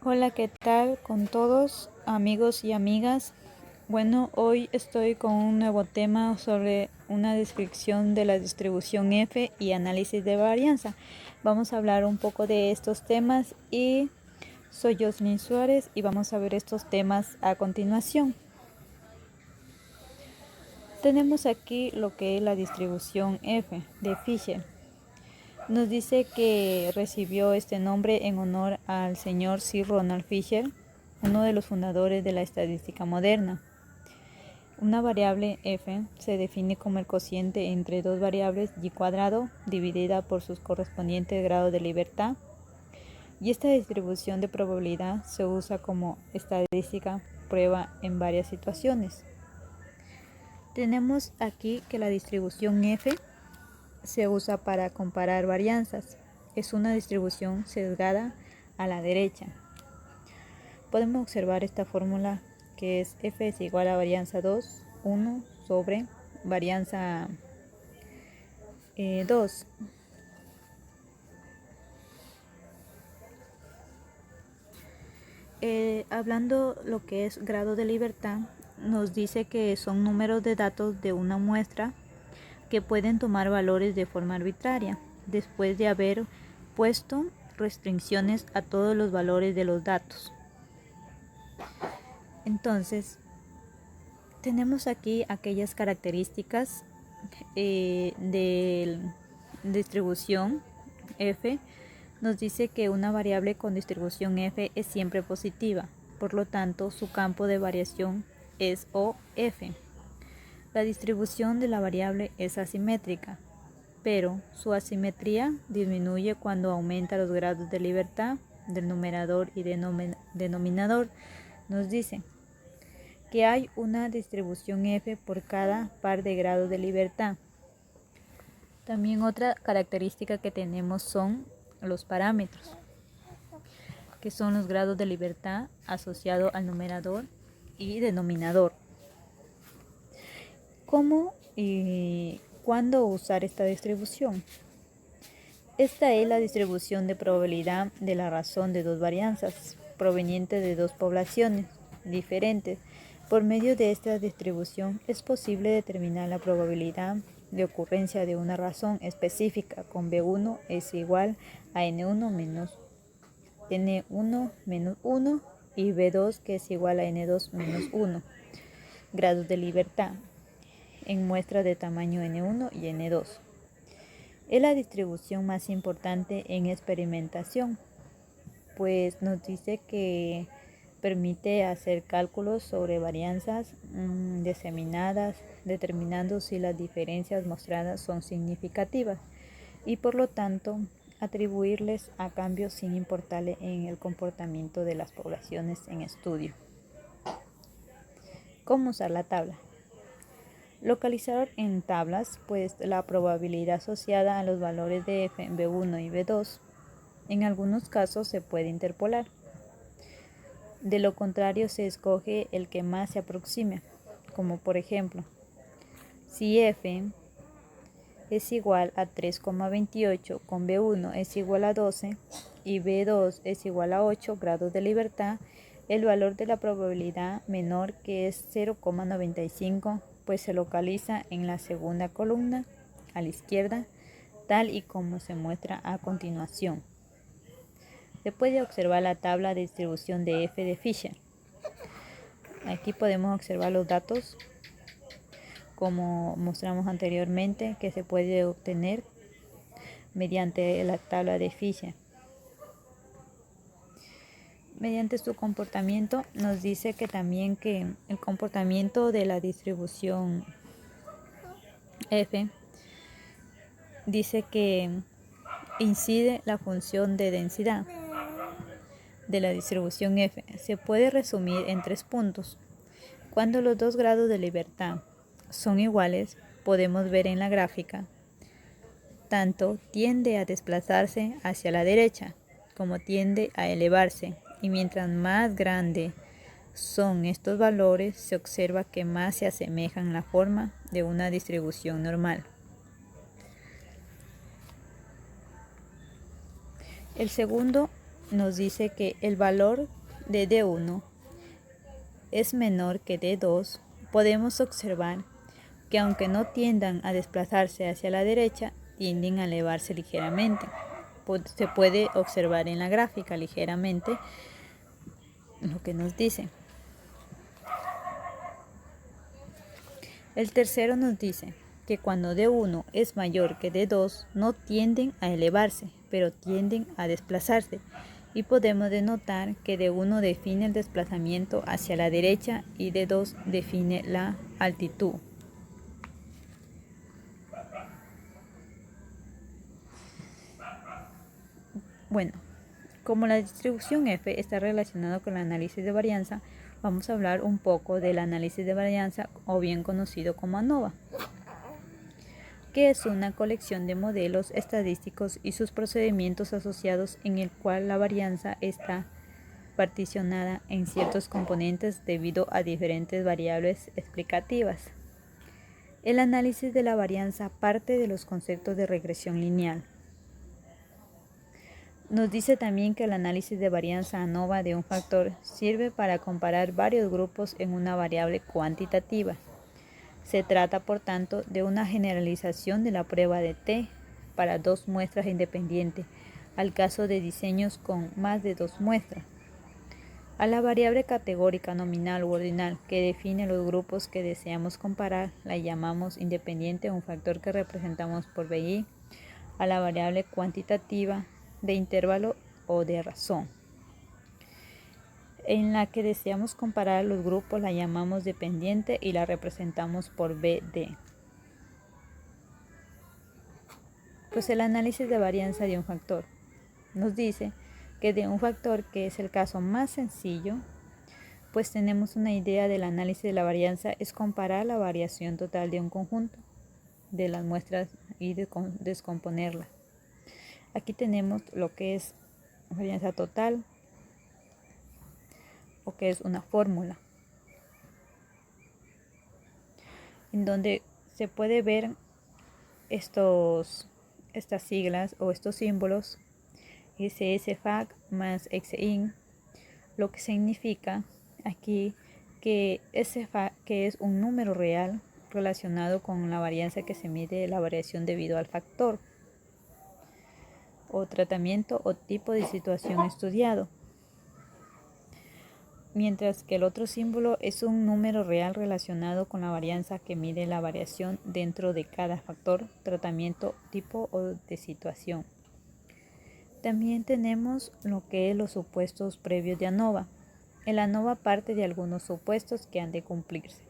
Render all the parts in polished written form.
Hola, ¿qué tal con todos, amigos y amigas? Bueno, hoy estoy con un nuevo tema sobre una descripción de la distribución F y análisis de varianza. Vamos a hablar un poco de estos temas y soy Jocelyn Suárez y vamos a ver estos temas a continuación. Tenemos aquí lo que es la distribución F de Fisher. Nos dice que recibió este nombre en honor al señor Sir Ronald Fisher, uno de los fundadores de la estadística moderna. Una variable f se define como el cociente entre dos variables y cuadrado dividida por sus correspondientes grados de libertad, y esta distribución de probabilidad se usa como estadística prueba en varias situaciones. Tenemos aquí que la distribución f se usa para comparar varianzas. Es una distribución sesgada a la derecha. Podemos observar esta fórmula que es f es igual a varianza 2, 1 sobre varianza 2. Hablando lo que es grado de libertad, nos dice que son números de datos de una muestra que pueden tomar valores de forma arbitraria, después de haber puesto restricciones a todos los valores de los datos. Entonces, tenemos aquí aquellas características de distribución f. Nos dice que una variable con distribución f es siempre positiva, por lo tanto su campo de variación es OF. La distribución de la variable es asimétrica, pero su asimetría disminuye cuando aumenta los grados de libertad del numerador y denominador. Nos dice que hay una distribución f por cada par de grados de libertad. También otra característica que tenemos son los parámetros, que son los grados de libertad asociados al numerador y denominador. ¿Cómo y cuándo usar esta distribución? Esta es la distribución de probabilidad de la razón de dos varianzas provenientes de dos poblaciones diferentes. Por medio de esta distribución es posible determinar la probabilidad de ocurrencia de una razón específica con B1 es igual a N1 menos N1 menos 1 y B2 que es igual a N2 menos 1 grados de libertad en muestras de tamaño N1 y N2. Es la distribución más importante en experimentación, pues nos dice que permite hacer cálculos sobre varianzas diseminadas, determinando si las diferencias mostradas son significativas y por lo tanto atribuirles a cambios sin importarle en el comportamiento de las poblaciones en estudio. ¿Cómo usar la tabla? Localizar en tablas, pues la probabilidad asociada a los valores de f en B1 y B2. En algunos casos se puede interpolar. De lo contrario se escoge el que más se aproxime, como por ejemplo, si f es igual a 3,28 con B1 es igual a 12 y B2 es igual a 8 grados de libertad, el valor de la probabilidad menor, que es 0,95, pues se localiza en la segunda columna a la izquierda, tal y como se muestra a continuación. Se puede observar la tabla de distribución de f de Fisher. Aquí podemos observar los datos como mostramos anteriormente, que se puede obtener mediante la tabla de Fisher. Mediante su comportamiento nos dice que también que el comportamiento de la distribución f dice que incide la función de densidad de la distribución f. Se puede resumir en 3 puntos. Cuando los dos grados de libertad son iguales, podemos ver en la gráfica, tanto tiende a desplazarse hacia la derecha como tiende a elevarse, y mientras más grande son estos valores, se observa que más se asemejan la forma de una distribución normal. El segundo nos dice que el valor de D1 es menor que D2, podemos observar que aunque no tiendan a desplazarse hacia la derecha, tienden a elevarse ligeramente. Se puede observar en la gráfica ligeramente lo que nos dice. El tercero nos dice que cuando D1 es mayor que D2 no tienden a elevarse, pero tienden a desplazarse. Y podemos denotar que D1 define el desplazamiento hacia la derecha y D2 define la altitud. Bueno, como la distribución F está relacionada con el análisis de varianza, vamos a hablar un poco del análisis de varianza, o bien conocido como ANOVA, que es una colección de modelos estadísticos y sus procedimientos asociados en el cual la varianza está particionada en ciertos componentes debido a diferentes variables explicativas. El análisis de la varianza parte de los conceptos de regresión lineal. Nos dice también que el análisis de varianza ANOVA de un factor sirve para comparar varios grupos en una variable cuantitativa. Se trata, por tanto, de una generalización de la prueba de T para dos muestras independientes, al caso de diseños con más de dos muestras. A la variable categórica nominal u ordinal que define los grupos que deseamos comparar la llamamos independiente, un factor que representamos por BI. A la variable cuantitativa de intervalo o de razón en la que deseamos comparar los grupos la llamamos dependiente y la representamos por BD. Pues el análisis de varianza de un factor nos dice que de un factor, que es el caso más sencillo, pues tenemos una idea del análisis de la varianza, es comparar la variación total de un conjunto de las muestras y descomponerla. Aquí tenemos lo que es varianza total, o que es una fórmula, en donde se puede ver estas siglas o estos símbolos, SSFAC más XIN, lo que significa aquí que SFAC, que es un número real relacionado con la varianza que se mide la variación debido al factor o tratamiento o tipo de situación estudiado, mientras que el otro símbolo es un número real relacionado con la varianza que mide la variación dentro de cada factor, tratamiento, tipo o de situación. También tenemos lo que es los supuestos previos de ANOVA. El ANOVA parte de algunos supuestos que han de cumplirse.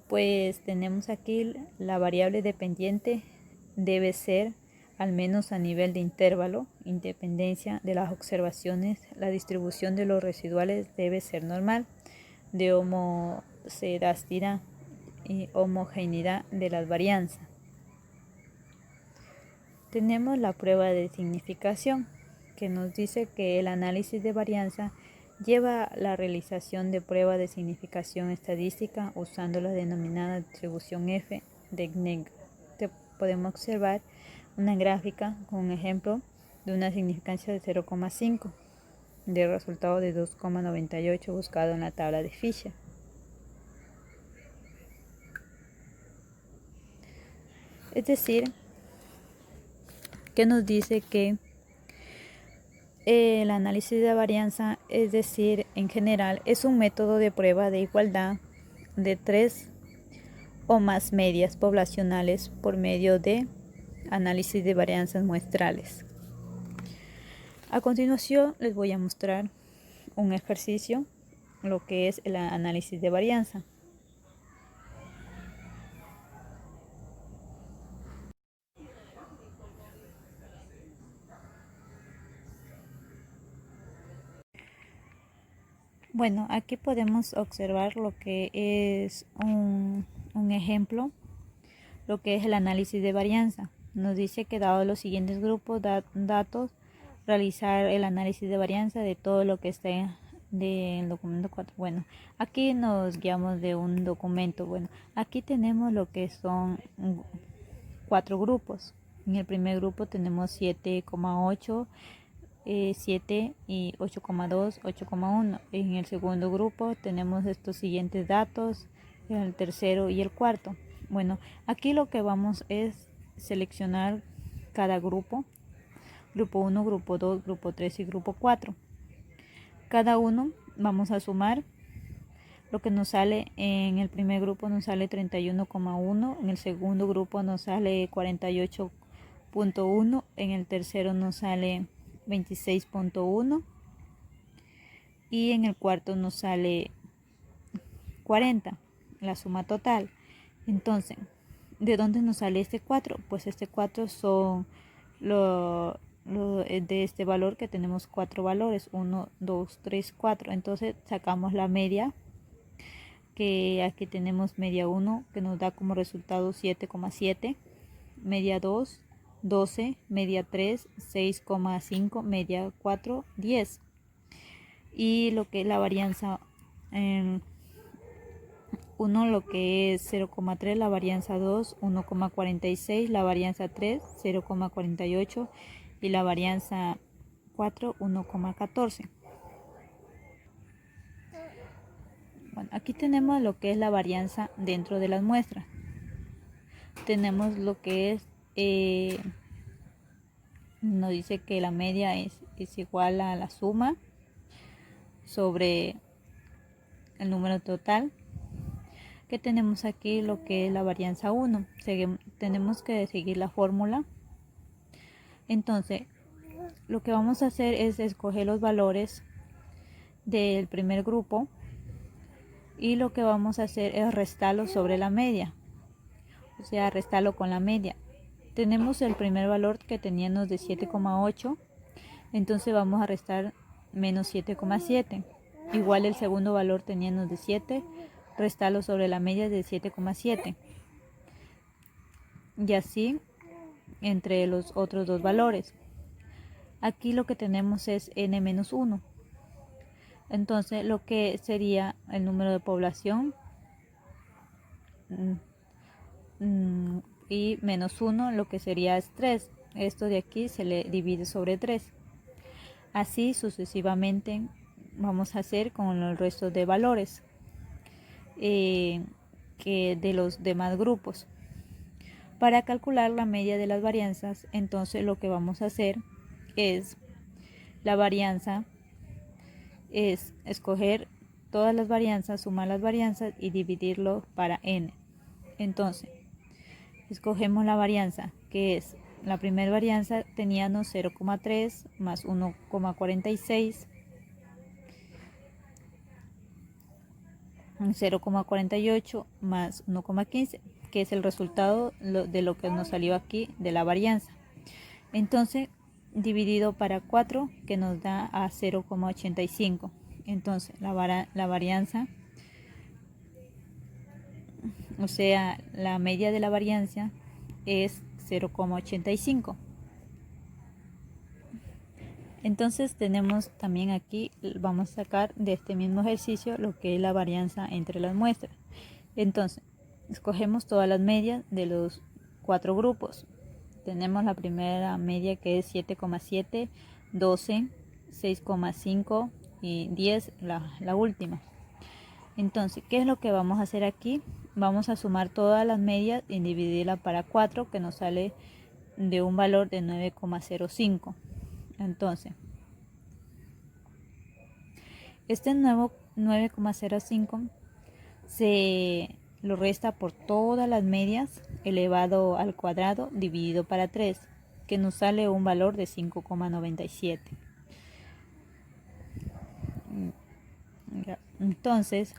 Pues tenemos aquí la variable dependiente debe ser, al menos a nivel de intervalo, independencia de las observaciones, la distribución de los residuales debe ser normal, de homocedastidad y homogeneidad de las varianzas. Tenemos la prueba de significación, que nos dice que el análisis de varianza lleva la realización de prueba de significación estadística usando la denominada distribución F de Gneg. Podemos observar una gráfica con un ejemplo de una significancia de 0,5 de resultado de 2,98 buscado en la tabla de Fisher. Es decir, que nos dice que el análisis de varianza, es decir, en general, es un método de prueba de igualdad de 3 o más medias poblacionales por medio de análisis de varianzas muestrales. A continuación les voy a mostrar un ejercicio, lo que es el análisis de varianza. Bueno, aquí podemos observar lo que es un ejemplo, lo que es el análisis de varianza. Nos dice que dado los siguientes grupos de datos, realizar el análisis de varianza de todo lo que esté del documento 4. Bueno, aquí nos guiamos de un documento. Bueno, aquí tenemos lo que son 4 grupos. En el primer grupo tenemos 7,8 7 y 8,2, 8,1. En el segundo grupo tenemos estos siguientes datos, el tercero y el cuarto. Bueno, aquí lo que vamos es seleccionar cada grupo, grupo 1, grupo 2, grupo 3 y grupo 4. Cada uno vamos a sumar. Lo que nos sale en el primer grupo nos sale 31,1, en el segundo grupo nos sale 48,1, en el tercero nos sale 26,1 y en el cuarto nos sale 40, la suma total. Entonces, ¿de dónde nos sale este 4? Pues este 4 son de este valor que tenemos 4 valores, 1, 2, 3, 4. Entonces sacamos la media, que aquí tenemos media 1 que nos da como resultado 7,7, media 2, 12, media 3, 6,5, media 4, 10. Y lo que es la varianza 1, lo que es 0,3, la varianza 2, 1,46, la varianza 3, 0,48 y la varianza 4, 1,14. Bueno, aquí tenemos lo que es la varianza dentro de las muestras. Tenemos lo que es, nos dice que la media es igual a la suma sobre el número total. Que tenemos aquí lo que es la varianza 1. Tenemos que seguir la fórmula. Entonces, lo que vamos a hacer es escoger los valores del primer grupo y lo que vamos a hacer es restarlo sobre la media, o sea, restarlo con la media. Tenemos el primer valor que teníamos de 7,8, entonces vamos a restar menos 7,7. Igual el segundo valor teníamos de 7, restarlo sobre la media de 7,7. Y así entre los otros dos valores. Aquí lo que tenemos es n-1. Entonces lo que sería el número de población y menos 1 lo que sería es 3. Esto de aquí se le divide sobre 3. Así sucesivamente vamos a hacer con el resto de valores que de los demás grupos. Para calcular la media de las varianzas, entonces lo que vamos a hacer es la varianza, es escoger todas las varianzas, sumar las varianzas y dividirlo para n. Entonces, escogemos la varianza, que es la primera varianza, teníamos 0,3 más 1,46, 0,48 más 1,15, que es el resultado de lo que nos salió aquí de la varianza. Entonces, dividido para 4, que nos da a 0,85. Entonces, la varianza, o sea, la media de la varianza es 0,85. Entonces tenemos también aquí, vamos a sacar de este mismo ejercicio lo que es la varianza entre las muestras. Entonces, escogemos todas las medias de los 4 grupos. Tenemos la primera media que es 7,7, 12, 6,5 y 10, la última. Entonces, ¿qué es lo que vamos a hacer aquí? Vamos a sumar todas las medias y dividirla para 4, que nos sale de un valor de 9,05. Entonces, este nuevo 9,05 se lo resta por todas las medias elevado al cuadrado dividido para 3, que nos sale un valor de 5,97. Entonces,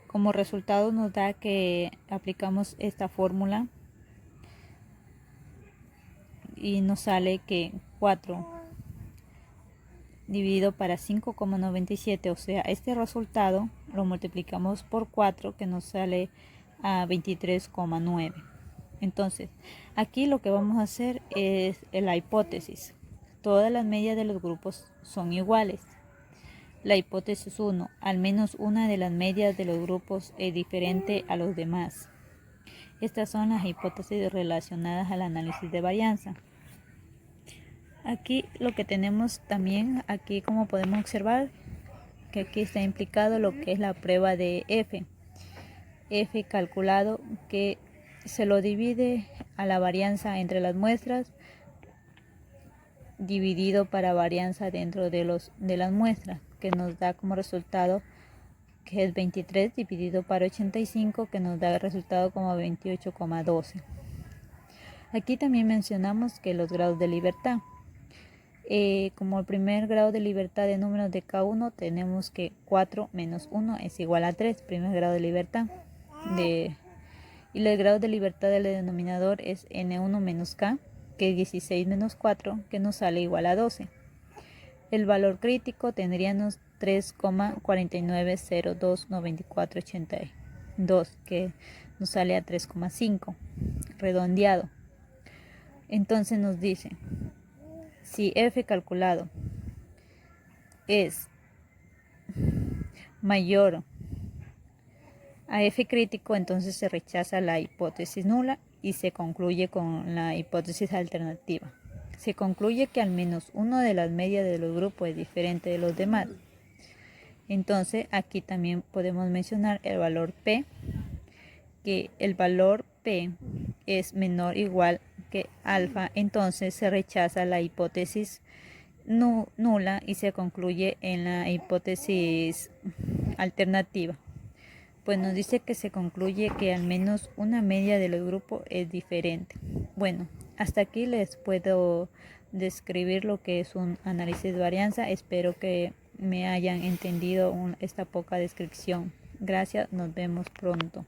como resultado nos da que aplicamos esta fórmula y nos sale que 4 dividido para 5,97, o sea, este resultado lo multiplicamos por 4, que nos sale a 23,9. Entonces, aquí lo que vamos a hacer es la hipótesis. Todas las medias de los grupos son iguales. La hipótesis 1, al menos una de las medias de los grupos es diferente a los demás. Estas son las hipótesis relacionadas al análisis de varianza. Aquí lo que tenemos también, aquí como podemos observar, que aquí está implicado lo que es la prueba de F. F calculado que se lo divide a la varianza entre las muestras dividido para varianza dentro de las muestras, que nos da como resultado que es 23 dividido para 85, que nos da el resultado como 28,12. Aquí también mencionamos que los grados de libertad. Como el primer grado de libertad de números de K1, tenemos que 4 menos 1 es igual a 3, primer grado de libertad. Y el grado de libertad del denominador es N1 menos K, que es 16 menos 4, que nos sale igual a 12. El valor crítico tendríamos 3,49029482, que nos sale a 3,5, redondeado. Entonces nos dice, si F calculado es mayor a F crítico, entonces se rechaza la hipótesis nula y se concluye con la hipótesis alternativa. Se concluye que al menos uno de las medias de los grupos es diferente de los demás. Entonces aquí también podemos mencionar el valor P, que el valor P es menor o igual que alfa, entonces se rechaza la hipótesis nula y se concluye en la hipótesis alternativa. Pues nos dice que se concluye que al menos una media de los grupos es diferente. Bueno, hasta aquí les puedo describir lo que es un análisis de varianza. Espero que me hayan entendido esta poca descripción. Gracias, nos vemos pronto.